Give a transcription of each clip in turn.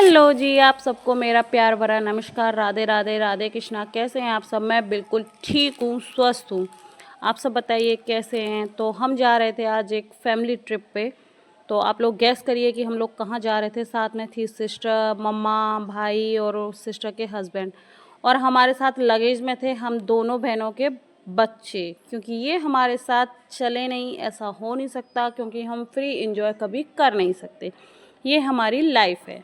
Hello जी, आप सबको मेरा प्यार भरा नमस्कार। राधे राधे, राधे कृष्णा। कैसे हैं आप सब? मैं बिल्कुल ठीक हूँ, स्वस्थ हूँ। आप सब बताइए कैसे हैं? तो हम जा रहे थे आज एक फैमिली ट्रिप पे। तो आप लोग गैस करिए कि हम लोग कहाँ जा रहे थे। साथ में थी सिस्टर, मम्मा, भाई और सिस्टर के हस्बैंड, और हमारे साथ लगेज में थे हम दोनों बहनों के बच्चे। क्योंकि ये हमारे साथ चले नहीं, ऐसा हो नहीं सकता, क्योंकि हम फ्री इंजॉय कभी कर नहीं सकते। ये हमारी लाइफ है।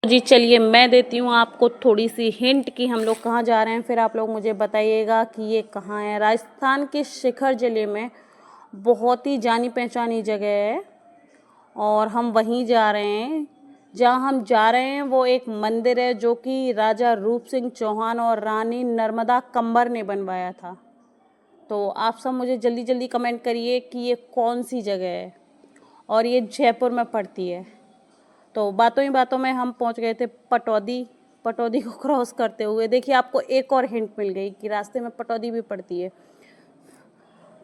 जी चलिए, मैं देती हूँ आपको थोड़ी सी हिंट कि हम लोग कहाँ जा रहे हैं, फिर आप लोग मुझे बताइएगा कि ये कहाँ है। राजस्थान के शिखर ज़िले में बहुत ही जानी पहचानी जगह है, और हम वहीं जा रहे हैं। जहाँ हम जा रहे हैं वो एक मंदिर है जो कि राजा रूप सिंह चौहान और रानी नर्मदा कंवर ने बनवाया था। तो आप सब मुझे जल्दी जल्दी कमेंट करिए कि ये कौन सी जगह है, और ये जयपुर में पड़ती है। तो बातों ही बातों में हम पहुंच गए थे पटौदी। पटौदी को क्रॉस करते हुए देखिए, आपको एक और हिंट मिल गई कि रास्ते में पटौदी भी पड़ती है।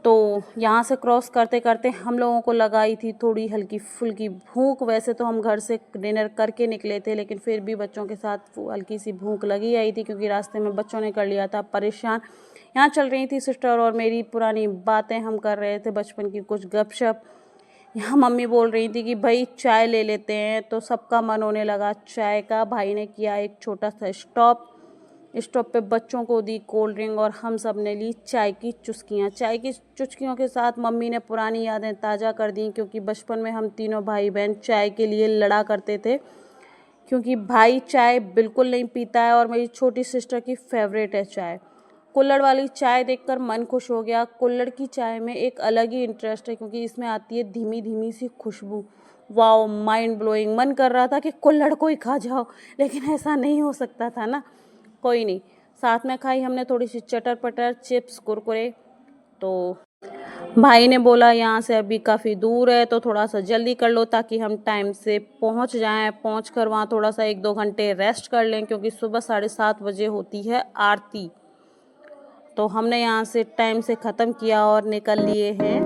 तो यहाँ से क्रॉस करते करते हम लोगों को लगाई थी थोड़ी हल्की फुल्की भूख। वैसे तो हम घर से डिनर करके निकले थे, लेकिन फिर भी बच्चों के साथ हल्की सी भूख लगी आई थी, क्योंकि रास्ते में बच्चों ने कर लिया था परेशान। यहाँ चल रही थी सिस्टर और मेरी पुरानी बातें, हम कर रहे थे बचपन की कुछ गपशप। यहाँ मम्मी बोल रही थी कि भाई चाय ले लेते हैं, तो सबका मन होने लगा चाय का। भाई ने किया एक छोटा सा स्टॉप पे बच्चों को दी कोल्ड ड्रिंक, और हम सब ने ली चाय की चुस्कियाँ। चाय की चुस्कियों के साथ मम्मी ने पुरानी यादें ताज़ा कर दी, क्योंकि बचपन में हम तीनों भाई बहन चाय के लिए लड़ा करते थे। क्योंकि भाई चाय बिल्कुल नहीं पीता है, और मेरी छोटी सिस्टर की फेवरेट है चाय। कुल्हड़ वाली चाय देखकर मन खुश हो गया। कुल्हड़ की चाय में एक अलग ही इंटरेस्ट है, क्योंकि इसमें आती है धीमी धीमी सी खुशबू। Wow, mind blowing. मन कर रहा था कि कुल्हड़ को ही खा जाओ, लेकिन ऐसा नहीं हो सकता था ना। कोई नहीं, साथ में खाई हमने थोड़ी सी चटर पटर, चिप्स, कुरकुरे। तो भाई ने बोला यहाँ से अभी काफ़ी दूर है, तो थोड़ा सा जल्दी कर लो ताकि हम टाइम से पहुँच जाएं। पहुँच कर वहाँ थोड़ा सा 1-2 घंटे रेस्ट कर लें, क्योंकि सुबह 7:30 बजे होती है आरती। तो हमने यहाँ से टाइम से ख़त्म किया और निकल लिए हैं।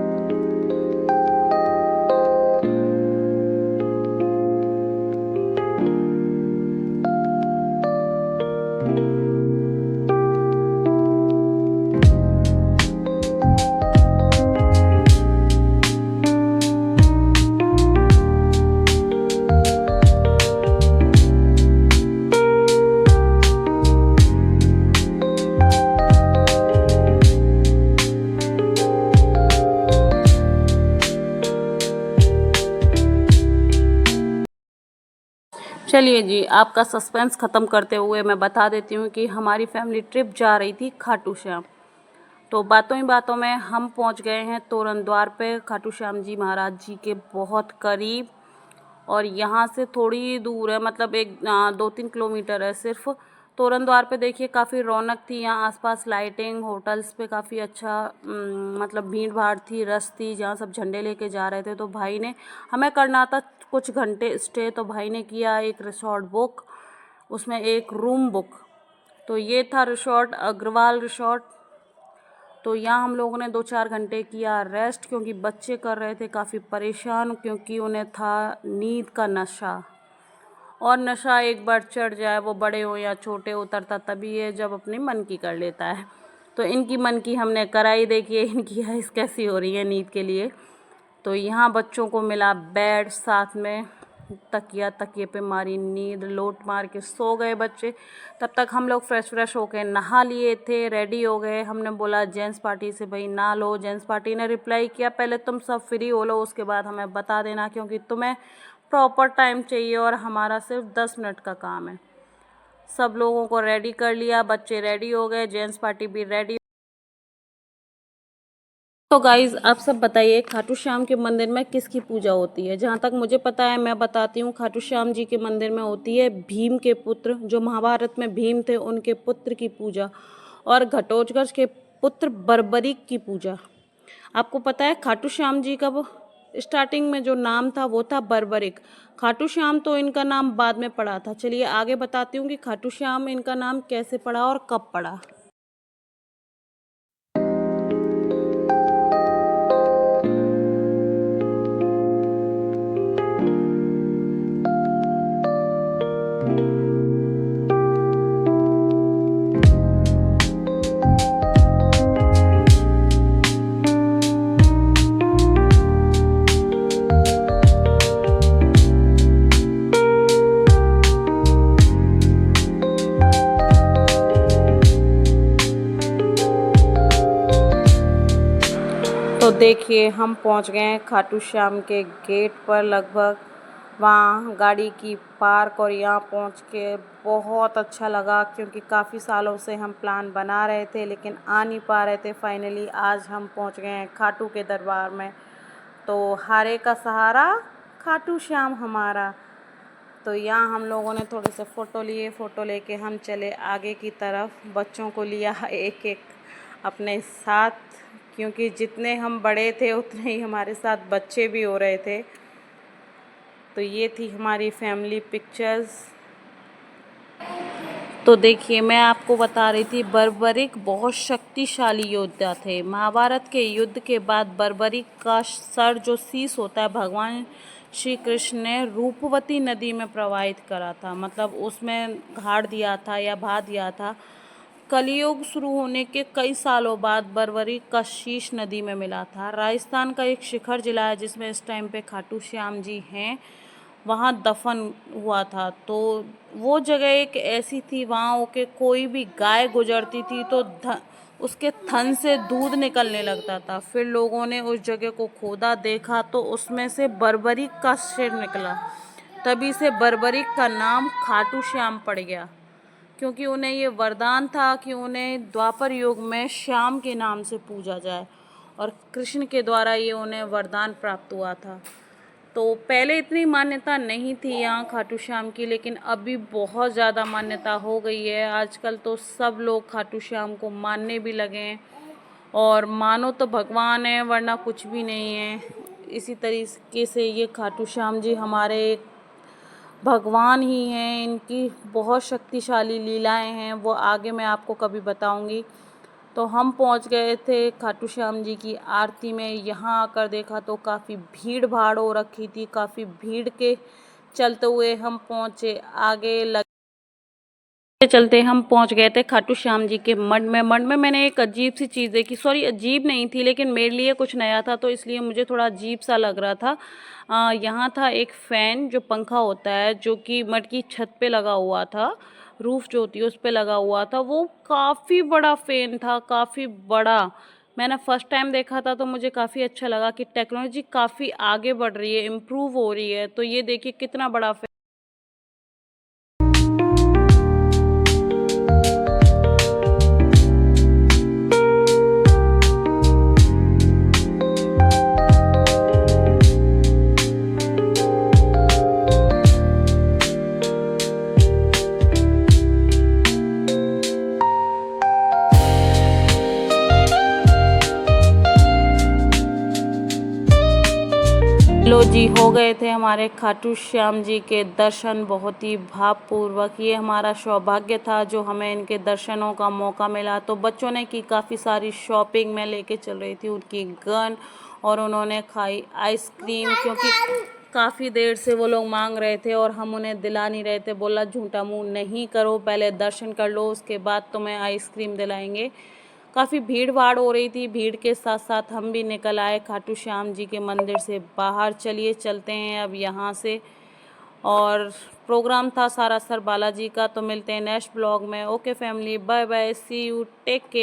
चलिए जी, आपका सस्पेंस ख़त्म करते हुए मैं बता देती हूँ कि हमारी फैमिली ट्रिप जा रही थी खाटू श्याम। तो बातों ही बातों में हम पहुँच गए हैं तोरण द्वार पे, खाटू श्याम जी महाराज जी के बहुत करीब। और यहाँ से थोड़ी ही दूर है, मतलब 2-3 किलोमीटर है सिर्फ। तोरण द्वार पे देखिए काफ़ी रौनक थी। यहाँ आसपास लाइटिंग, होटल्स पे काफ़ी अच्छा मतलब भीड़ भाड़ थी, रश थी। जहाँ सब झंडे लेके जा रहे थे, तो भाई ने, हमें करना था कुछ घंटे स्टे, तो भाई ने किया एक रिसॉर्ट बुक, उसमें एक रूम बुक। तो ये था रिसॉर्ट अग्रवाल रिसॉर्ट। तो यहाँ हम लोगों ने 2-4 घंटे किया रेस्ट, क्योंकि बच्चे कर रहे थे काफ़ी परेशान, क्योंकि उन्हें था नींद का नशा। और नशा एक बार चढ़ जाए, वो बड़े हो या छोटे, उतरता तभी है जब अपने मन की कर लेता है। तो इनकी मन की हमने कराई। देखिए इनकी आइस कैसी हो रही है नींद के लिए। तो यहाँ बच्चों को मिला बेड, साथ में तकिया, तकिए पे मारी नींद, लोट मार के सो गए बच्चे। तब तक हम लोग फ्रेश होके नहा लिए थे, रेडी हो गए। हमने बोला जेंट्स पार्टी से, भाई ना लो। जेंट्स पार्टी ने रिप्लाई किया, पहले तुम सब फ्री हो लो, उसके बाद हमें बता देना, क्योंकि तुम्हें प्रॉपर टाइम चाहिए और हमारा सिर्फ 10 मिनट का काम है। सब लोगों को रेडी कर लिया, बच्चे रेडी हो गए, जेंट्स पार्टी भी रेडी। तो गाइज आप सब बताइए, खाटू श्याम के मंदिर में किसकी पूजा होती है? जहाँ तक मुझे पता है मैं बताती हूँ। खाटू श्याम जी के मंदिर में होती है भीम के पुत्र, जो महाभारत में भीम थे, उनके पुत्र की पूजा, और घटोत्कच के पुत्र बर्बरीक की पूजा। आपको पता है खाटू श्याम जी का वो स्टार्टिंग में जो नाम था वो था बर्बरिक। खाटू श्याम तो इनका नाम बाद में पड़ा था। चलिए आगे बताती हूँ कि खाटू श्याम इनका नाम कैसे पड़ा और कब पड़ा। तो देखिए हम पहुंच गए हैं खाटू श्याम के गेट पर लगभग। वहाँ गाड़ी की पार्क और यहाँ पहुंच के बहुत अच्छा लगा, क्योंकि काफ़ी सालों से हम प्लान बना रहे थे लेकिन आ नहीं पा रहे थे। फाइनली आज हम पहुंच गए हैं खाटू के दरबार में। तो हारे का सहारा खाटू श्याम हमारा। तो यहाँ हम लोगों ने थोड़े से फ़ोटो लिए, फ़ोटो लेके हम चले आगे की तरफ। बच्चों को लिया एक एक अपने साथ, क्योंकि जितने हम बड़े थे उतने ही हमारे साथ बच्चे भी हो रहे थे। तो ये थी हमारी फैमिली पिक्चर्स। तो देखिए मैं आपको बता रही थी, बर्बरिक बहुत शक्तिशाली योद्धा थे। महाभारत के युद्ध के बाद बर्बरिक का सर जो शीश होता है, भगवान श्री कृष्ण ने रूपवती नदी में प्रवाहित करा था, मतलब उसमें गाड़ दिया था या बहा दिया था। कलयुग शुरू होने के कई सालों बाद बर्बरिक का शीश नदी में मिला था। राजस्थान का एक शिखर जिला है जिसमें इस टाइम पे खाटू श्याम जी हैं, वहाँ दफन हुआ था। तो वो जगह एक ऐसी थी, वहाँ होके कोई भी गाय गुजरती थी तो उसके थन से दूध निकलने लगता था। फिर लोगों ने उस जगह को खोदा, देखा तो उसमें से बर्बरिक का सिर निकला। तभी से बर्बरिक का नाम खाटू श्याम पड़ गया, क्योंकि उन्हें ये वरदान था कि उन्हें द्वापर युग में श्याम के नाम से पूजा जाए, और कृष्ण के द्वारा ये उन्हें वरदान प्राप्त हुआ था। तो पहले इतनी मान्यता नहीं थी यहाँ खाटू श्याम की, लेकिन अभी बहुत ज़्यादा मान्यता हो गई है। आजकल तो सब लोग खाटू श्याम को मानने भी लगे हैं, और मानो तो भगवान है वरना कुछ भी नहीं है। इसी तरीके से ये खाटू श्याम जी हमारे एक भगवान ही हैं। इनकी बहुत शक्तिशाली लीलाएं हैं, वो आगे मैं आपको कभी बताऊंगी। तो हम पहुंच गए थे खाटू श्याम जी की आरती में। यहाँ आकर देखा तो काफ़ी भीड़ भाड़ हो रखी थी। काफ़ी भीड़ के चलते हुए हम पहुँचे आगे। चलते हम पहुंच गए थे खाटू श्याम जी के मठ में। मठ में मैंने एक अजीब सी चीज़ देखी, सॉरी अजीब नहीं थी लेकिन मेरे लिए कुछ नया था, तो इसलिए मुझे थोड़ा अजीब सा लग रहा था। यहाँ था एक फ़ैन जो पंखा होता है, जो कि मठ की छत पे लगा हुआ था, रूफ़ जो होती है उस पे लगा हुआ था। वो काफ़ी बड़ा फ़ैन था, काफ़ी बड़ा। मैंने फ़र्स्ट टाइम देखा था तो मुझे काफ़ी अच्छा लगा कि टेक्नोलॉजी काफ़ी आगे बढ़ रही है, इम्प्रूव हो रही है। तो ये देखिए कितना बड़ा लो जी, हो गए थे हमारे खाटू श्याम जी के दर्शन बहुत ही भावपूर्वक। ये हमारा सौभाग्य था जो हमें इनके दर्शनों का मौका मिला। तो बच्चों ने की काफ़ी सारी शॉपिंग, मैं लेके चल रही थी उनकी गन, और उन्होंने खाई आइसक्रीम, क्योंकि काफ़ी देर से वो लोग मांग रहे थे और हम उन्हें दिला नहीं रहे थे। बोला झूठा मुँह नहीं करो, पहले दर्शन कर लो उसके बाद तुम्हें आइसक्रीम दिलाएंगे। काफ़ी भीड़ भाड़ हो रही थी, भीड़ के साथ साथ हम भी निकल आए खाटू श्याम जी के मंदिर से बाहर। चलिए चलते हैं अब यहाँ से। और प्रोग्राम था सारा सर बालाजी का। तो मिलते हैं नेक्स्ट ब्लॉग में। Okay family, bye bye, see you, take care.